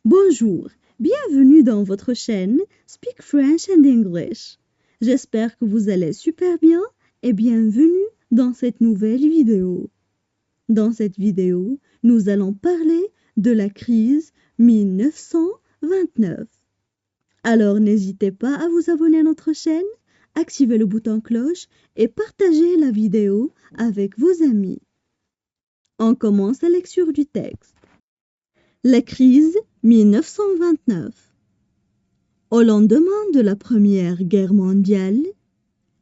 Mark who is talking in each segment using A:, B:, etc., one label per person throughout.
A: Bonjour, bienvenue dans votre chaîne Speak French and English. J'espère que vous allez super bien et bienvenue dans cette nouvelle vidéo. Dans cette vidéo, nous allons parler de la crise 1929. Alors n'hésitez pas à vous abonner à notre chaîne, activez le bouton cloche et partagez la vidéo avec vos amis. On commence la lecture du texte. La crise 1929. Au lendemain de la Première Guerre mondiale,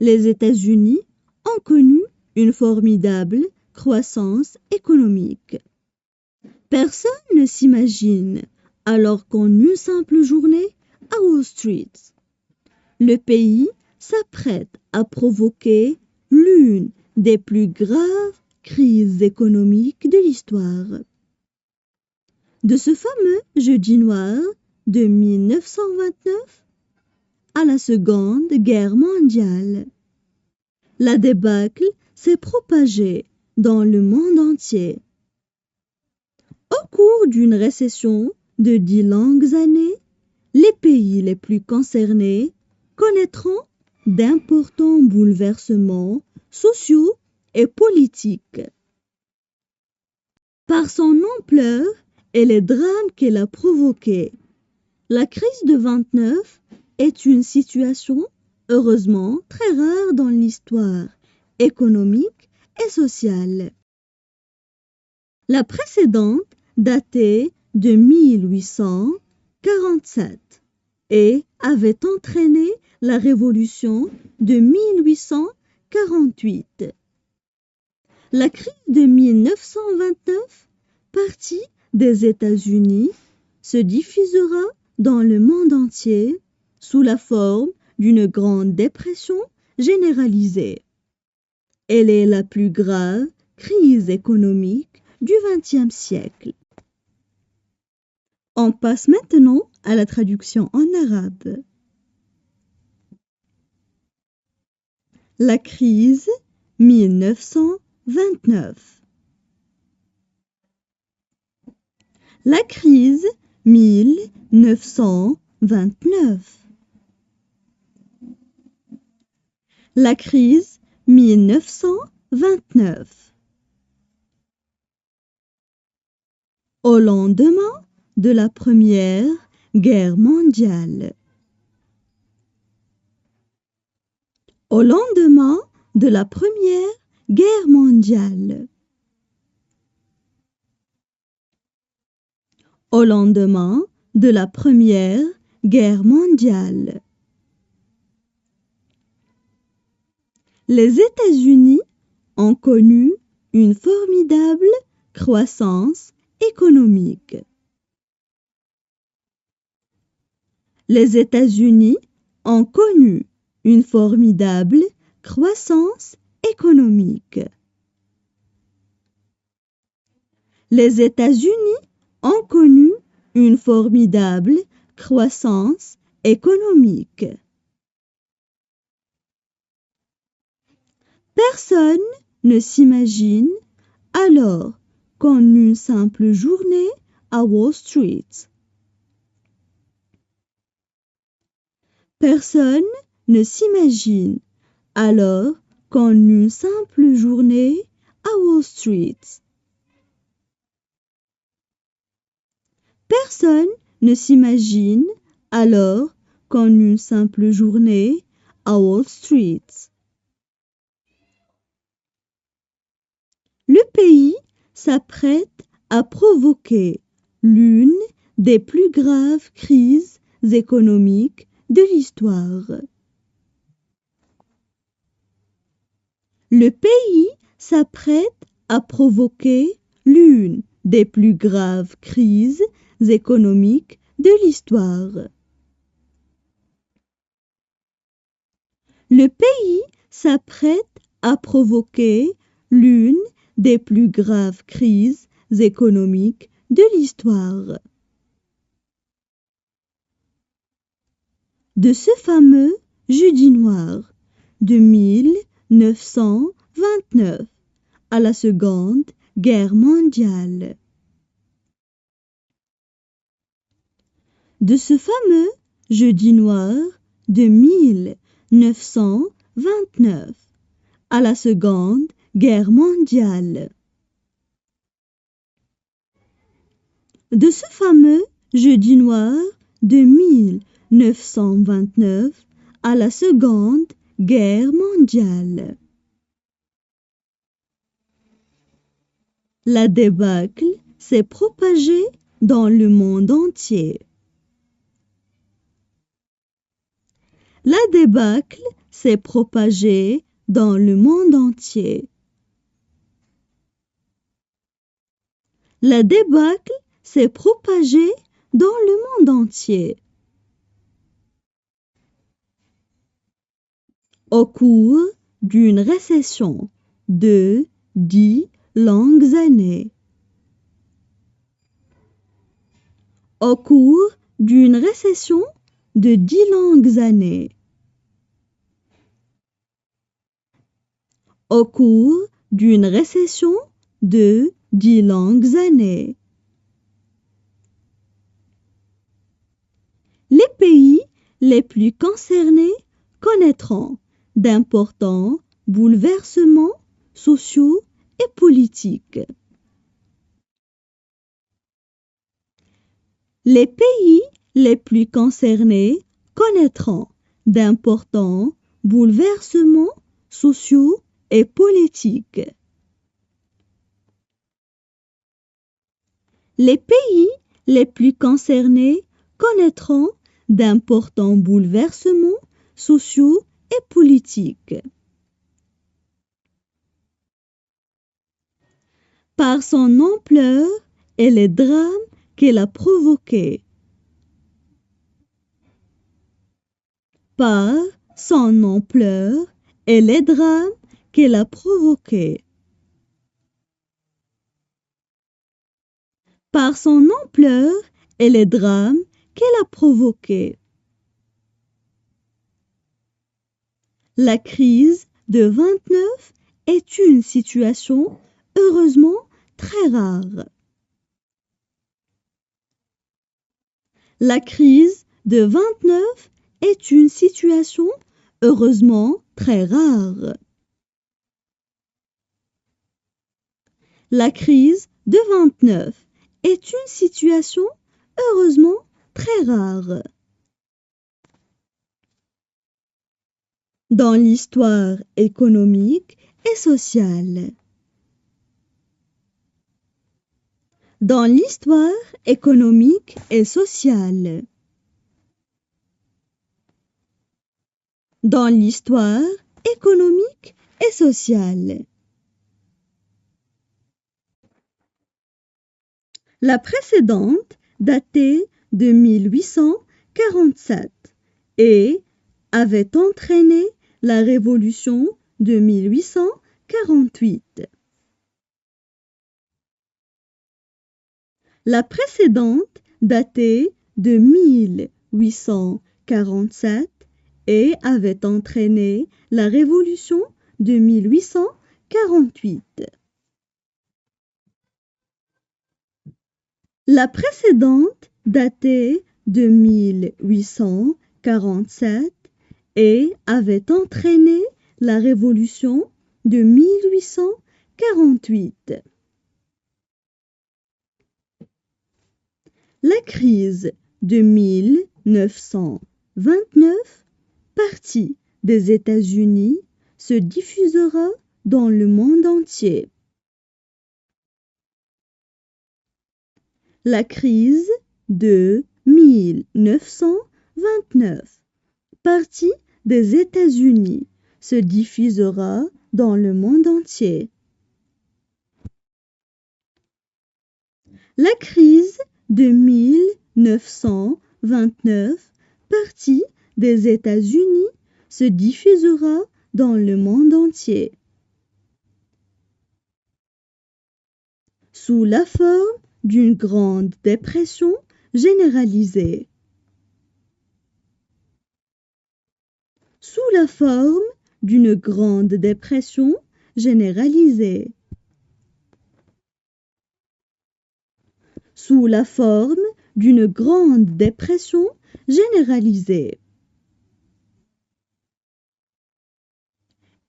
A: les États-Unis ont connu une formidable croissance économique. Personne ne s'imagine, alors qu'en une simple journée, à Wall Street, le pays s'apprête à provoquer l'une des plus graves crises économiques de l'histoire. De ce fameux jeudi noir de 1929 à la Seconde Guerre mondiale, la débâcle s'est propagée dans le monde entier. Au cours d'une récession de 10 longues années, les pays les plus concernés connaîtront d'importants bouleversements sociaux et politiques. Par son ampleur et les drames qu'elle a provoqués, la crise de 29 est une situation heureusement très rare dans l'histoire économique et sociale. La précédente datait de 1847 et avait entraîné la révolution de 1848. La crise de 1929, partie des États-Unis, se diffusera dans le monde entier sous la forme d'une grande dépression généralisée. Elle est la plus grave crise économique du XXe siècle. On passe maintenant à la traduction en arabe. La crise 1929. La crise 1929. La crise 1929. Au lendemain de la Première Guerre mondiale. Au lendemain de la Première Guerre mondiale. Au lendemain de la Première Guerre mondiale. Les États-Unis ont connu une formidable croissance économique. Les États-Unis ont connu une formidable croissance économique. Les États-Unis ont connu une formidable croissance économique. Personne ne s'imagine alors qu'en une simple journée à Wall Street, personne ne s'imagine alors qu'en une simple journée à Wall Street, personne ne s'imagine alors qu'en une simple journée à Wall Street, le pays s'apprête à provoquer l'une des plus graves crises économiques de l'histoire. Le pays s'apprête à provoquer l'une des plus graves crises économiques de l'histoire. Le pays s'apprête à provoquer l'une des plus graves crises économiques de l'histoire. De ce fameux jeudi noir de 1929 à la Seconde Guerre mondiale. de ce fameux Jeudi noir de 1929 à la Seconde Guerre mondiale. De ce fameux Jeudi noir de 1929 à la Seconde Guerre mondiale. La débâcle s'est propagée dans le monde entier. La débâcle s'est propagée dans le monde entier. La débâcle s'est propagée dans le monde entier. Au cours d'une récession de 10 longues années. Au cours d'une récession de 10 longues années. Au cours d'une récession de 10 longues années. Les pays les plus concernés connaîtront d'importants bouleversements sociaux et politiques. Les pays les plus concernés connaîtront d'importants bouleversements sociaux et politiques. Les pays les plus concernés connaîtront d'importants bouleversements sociaux et politiques. Par son ampleur et les drames qu'elle a provoqués. Par son ampleur et les drames qu'elle a provoqués. Par son ampleur et les drames qu'elle a provoqués. La crise de 29 est une situation heureusement très rare. La crise de 29 est une situation heureusement très rare. La crise de 29 est une situation heureusement très rare. Dans l'histoire économique et sociale. Dans l'histoire économique et sociale. Dans l'histoire économique et sociale. La précédente datait de 1847 et avait entraîné la révolution de 1848. La précédente datait de 1847 et avait entraîné la révolution de 1848. La précédente datait de 1847 et avait entraîné la révolution de 1848. La crise de 1929, partie des États-Unis, se diffusera dans le monde entier. La crise de 1929, partie des États-Unis, se diffusera dans le monde entier. La crise de 1929, partie des États-Unis, se diffusera dans le monde entier. Sous la forme d'une grande dépression généralisée. Sous la forme d'une grande dépression généralisée. Sous la forme d'une grande dépression généralisée.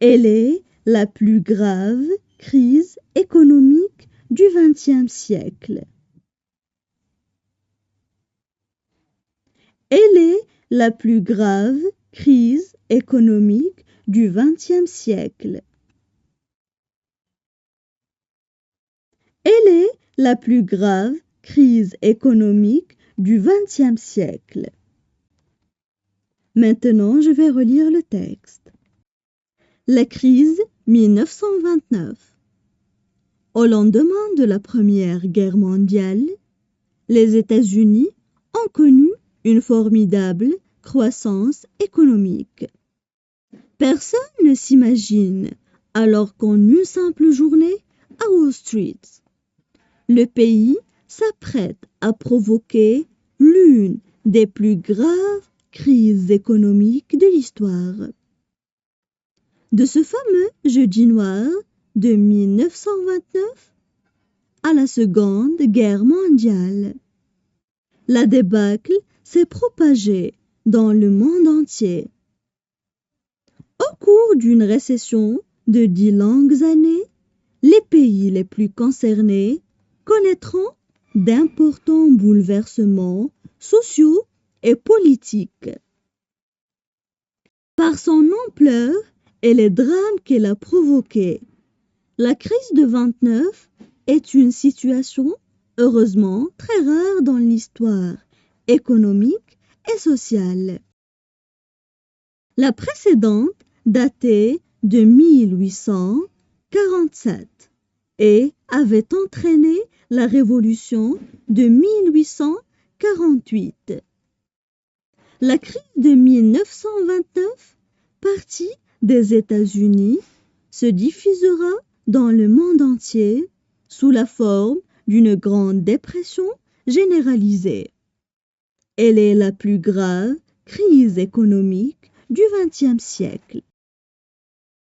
A: Elle est la plus grave crise économique du XXe siècle. Elle est la plus grave crise économique du XXe siècle. Elle est la plus grave crise économique du XXe siècle. Maintenant, je vais relire le texte. La crise 1929. Au lendemain de la Première Guerre mondiale, les États-Unis ont connu une formidable croissance économique. Personne ne s'imagine, alors qu'en une simple journée, à Wall Street, le pays s'apprête à provoquer l'une des plus graves crises économiques de l'histoire. De ce fameux jeudi noir de 1929 à la Seconde Guerre mondiale, la débâcle s'est propagée dans le monde entier. Au cours d'une récession de 10 longues années, les pays les plus concernés connaîtront d'importants bouleversements sociaux et politiques. Par son ampleur et les drames qu'elle a provoqués, la crise de 29 est une situation heureusement très rare dans l'histoire économique et sociale. La précédente datait de 1847 et avait entraîné la révolution de 1848. La crise de 1929, partie des États-Unis, se diffusera dans le monde entier sous la forme d'une grande dépression généralisée. Elle est la plus grave crise économique du XXe siècle.